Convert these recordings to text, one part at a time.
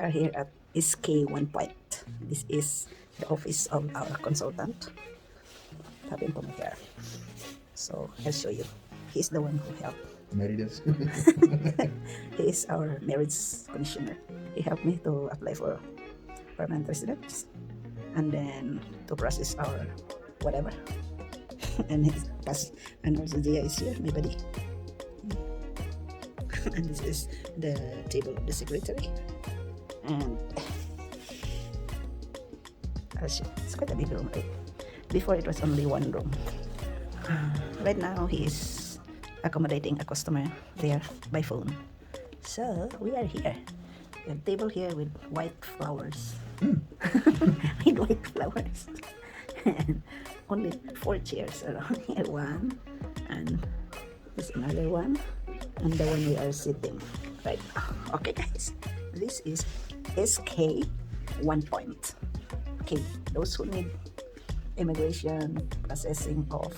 are here at SK 1 Point. This is the office of our consultant. Happened to me here. So I'll show you. He's the one who helped. Married us. He is our marriage commissioner. He helped me to apply for permanent residence and then to process our whatever. And his pass, and also Zia is here, my buddy. And this is the table of the secretary. And it's quite a big room, right? Before it was only one room. Right now he is accommodating a customer there by phone. So we are here. We have a table here with white flowers. With white flowers. And only 4 chairs around here. One, and there's another one, and the one we are sitting right now. Okay, guys, this is SK 1 Point. Okay, those who need immigration, processing of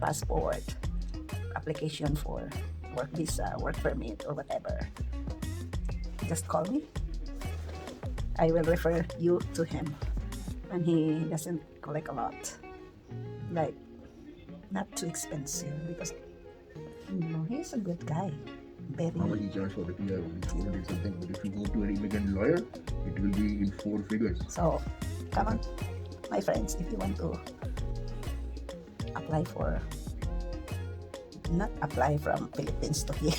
passport, application for work visa, work permit, or whatever, just call me. I will refer you to him. And he doesn't collect a lot, like not too expensive, because he's a good guy. Very. How much he charge for the PR? Only 200 something. But if you go to an immigrant lawyer, it will be in 4 figures. So, come on, my friends, if you want to apply for, not apply from Philippines to here,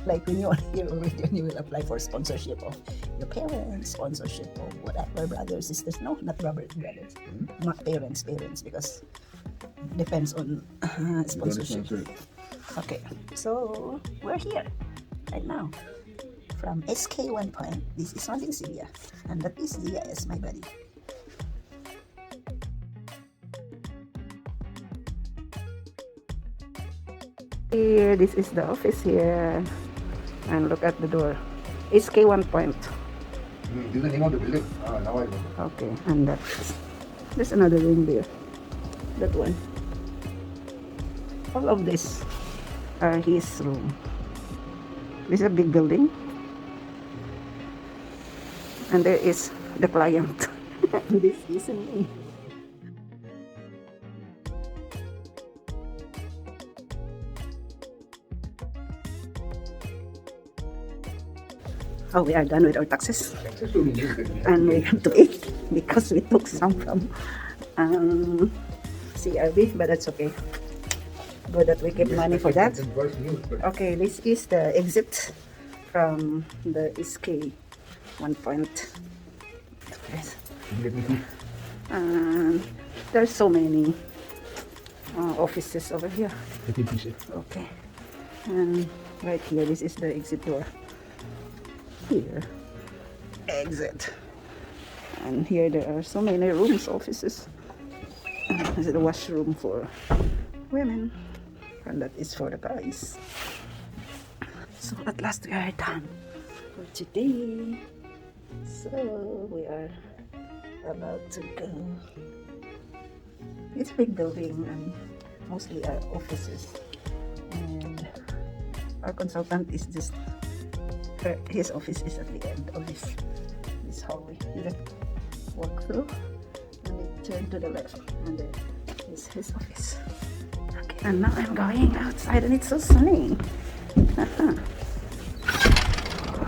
like when you are here already, and you will apply for sponsorship of your parents, sponsorship of whatever, brothers, sisters. No, not brothers, not parents, because depends on sponsorship. Okay, so we're here right now from SK 1 Point. This is Manding Celia, and that is Zia as my buddy. Here, this is the office here, and look at the door. SK 1 Point. This is the name of the building. Now I know. Okay, and there's another room there. That one. All of this are his room. This is a big building, and there is the client. This is me. Oh, we are done with our taxes, and we have to eat because we took some from CRB, but that's okay. Good that we keep money for that. Okay, this is the exit from the SK 1 Point. And there's so many offices over here. Okay, and right here, this is the exit door. Here, exit, and here there are so many rooms, offices. This is the washroom for women, and that is for the guys. So at last we are done for today. So we are about to go. It's a big building and mostly our offices, and our consultant is just. His office is at the end of this hallway. You just walk through and then turn to the left, and there is his office. Okay, and now I'm going outside, and it's so sunny.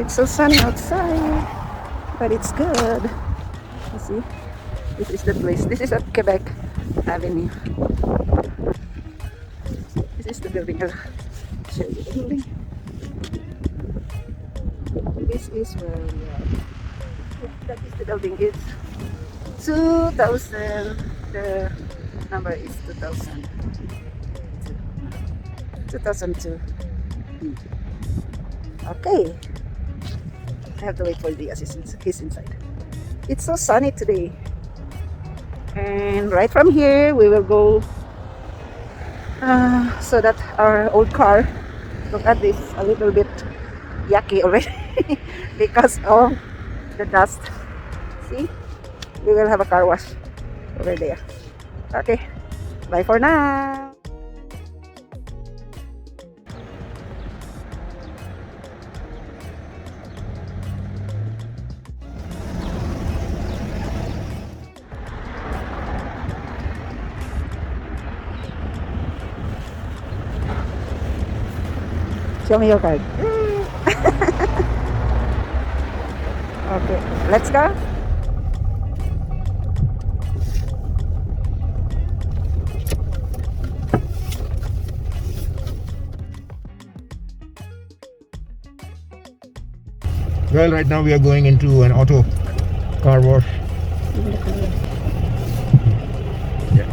It's so sunny outside, but it's good. You see, this is the place. This is at Quebec Avenue. This is the building. I'll show you the building. This is where we are. Yeah, that is the building. It's 2000. The number is 2000. 2002. Okay. I have to wait for the assistant. He's inside. It's so sunny today. And right from here, we will go so that our old car, look at this, a little bit yucky already. Because of the dust. See, we will have a car wash over there. Okay, bye for now. Show me your card. Okay, let's go. Well, right now we are going into an auto car wash. Yeah.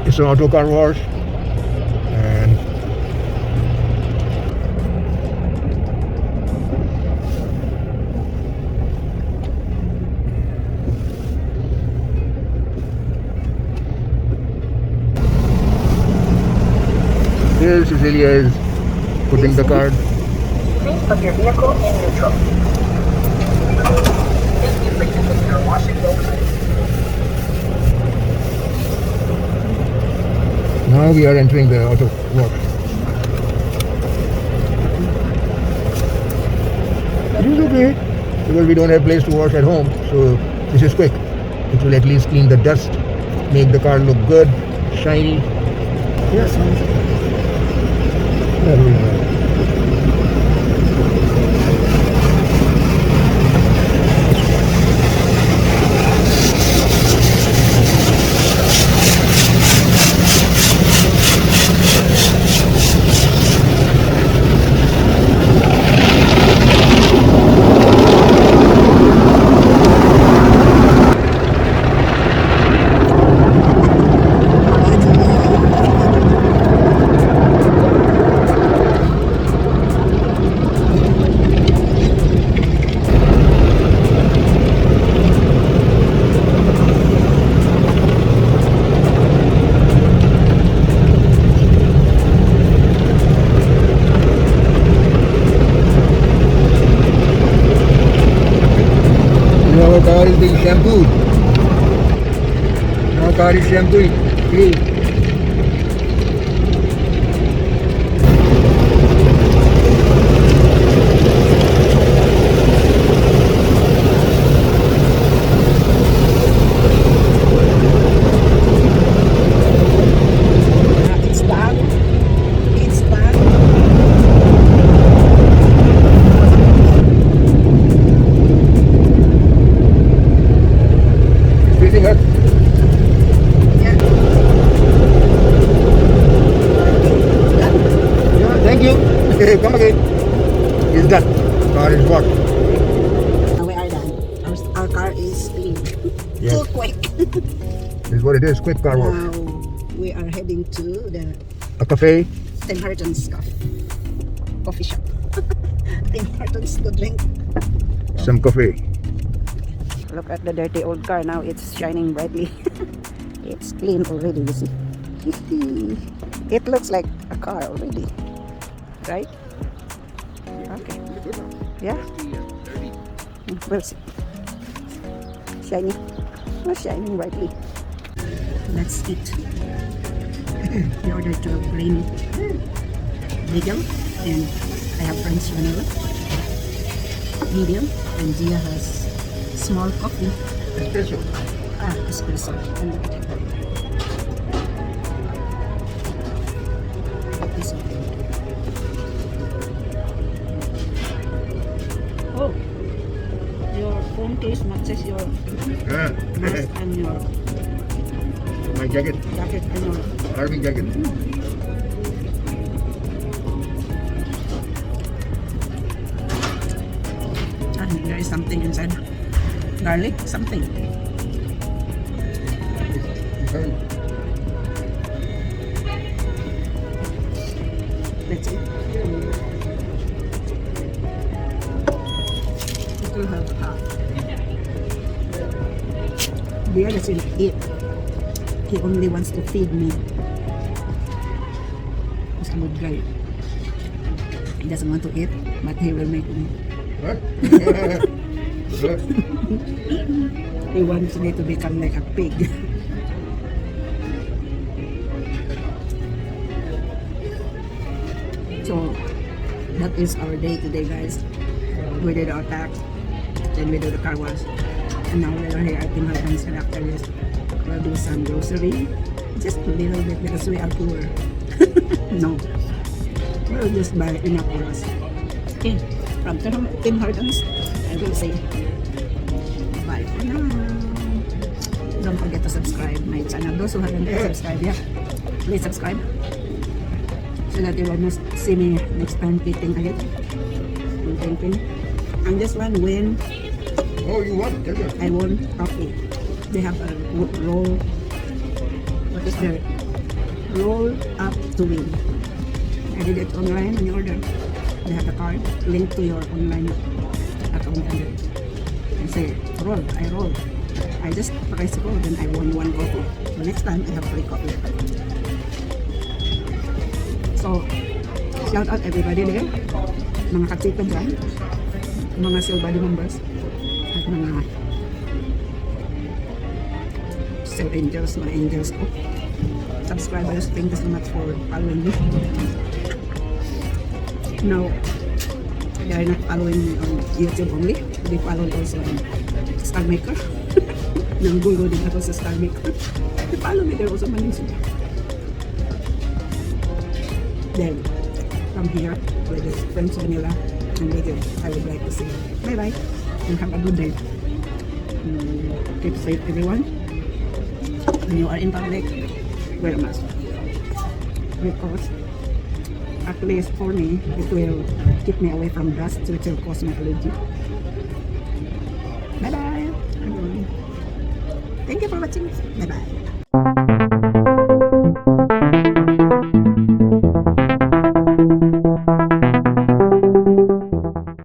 It's an auto car wash, and here Cecilia is putting the card. Please put your vehicle in neutral. Thank you for using your washing local. Now we are entering the auto wash. It is okay because we don't have place to wash at home, so this is quick. It will at least clean the dust, make the car look good, shiny. Yes. Very nice. Our car is being shampooed. Our car is shampooing. Hey. It's done. It's done. Facing us. Yeah. Yeah, thank you. Come again. It's done. Car is washed. Now we are done. Our car is clean. Yes. So quick. This is what it is. Quick car wash. Now we are heading to the A cafe. Tim Hortons coffee shop. Tim Hortons to drink. Some coffee. Look at the dirty old car now. It's shining brightly. It's clean already, you see. It looks like a car already. Right? Okay. Yeah? We'll see. Shiny. Oh, shining brightly. Let's eat. We ordered 12 green bagel, and I have French vanilla medium, and Gia has small coffee. Espresso. Espresso. And look at it. This one. Oh, your phone case matches your mask and your My jacket. jacket and your Army jacket. there is something inside. Garlic, something. That's it. It will have half. Beer doesn't eat. He only wants to feed me. He's a good guy. He doesn't want to eat, but he will make me. What? He wants me to become like a pig. So that is our day today, guys. We did our tax, then we do the car wash, and now we are here at Tim Hortons, and after this we'll do some grocery, just a little bit because we are poor. No. We'll just buy enough for us. Okay. From Tim Hortons, I will say bye for now. Don't forget to subscribe my channel. Those who haven't subscribed yet, please subscribe so that you will not see me next time eating again. And this one when Oh, you want? I won coffee. They have a roll. What is there? Roll up to win. I did it online and you order. They have a card linked to your online account and say roll. I roll. I just press roll, then I won one coffee. So next time I have free coffee. So shout out everybody there. Mga katsika dyan, mga silver members, at mga Still angels, mga angels ko. Subscribers, thank you so much for following me. Now, they are not following me on YouTube only. They follow also on Star Maker. Nanggulo din ako sa Star Maker. They follow me there also, Manding Celia. Then, from here, with this friends Vanilla and with you, I would like to say bye-bye and have a good day. Keep safe, everyone. When you are in public, wear a mask. Because, at least for me, it will keep me away from dust, which will cause my allergy. Bye-bye! Thank you for watching. Bye-bye!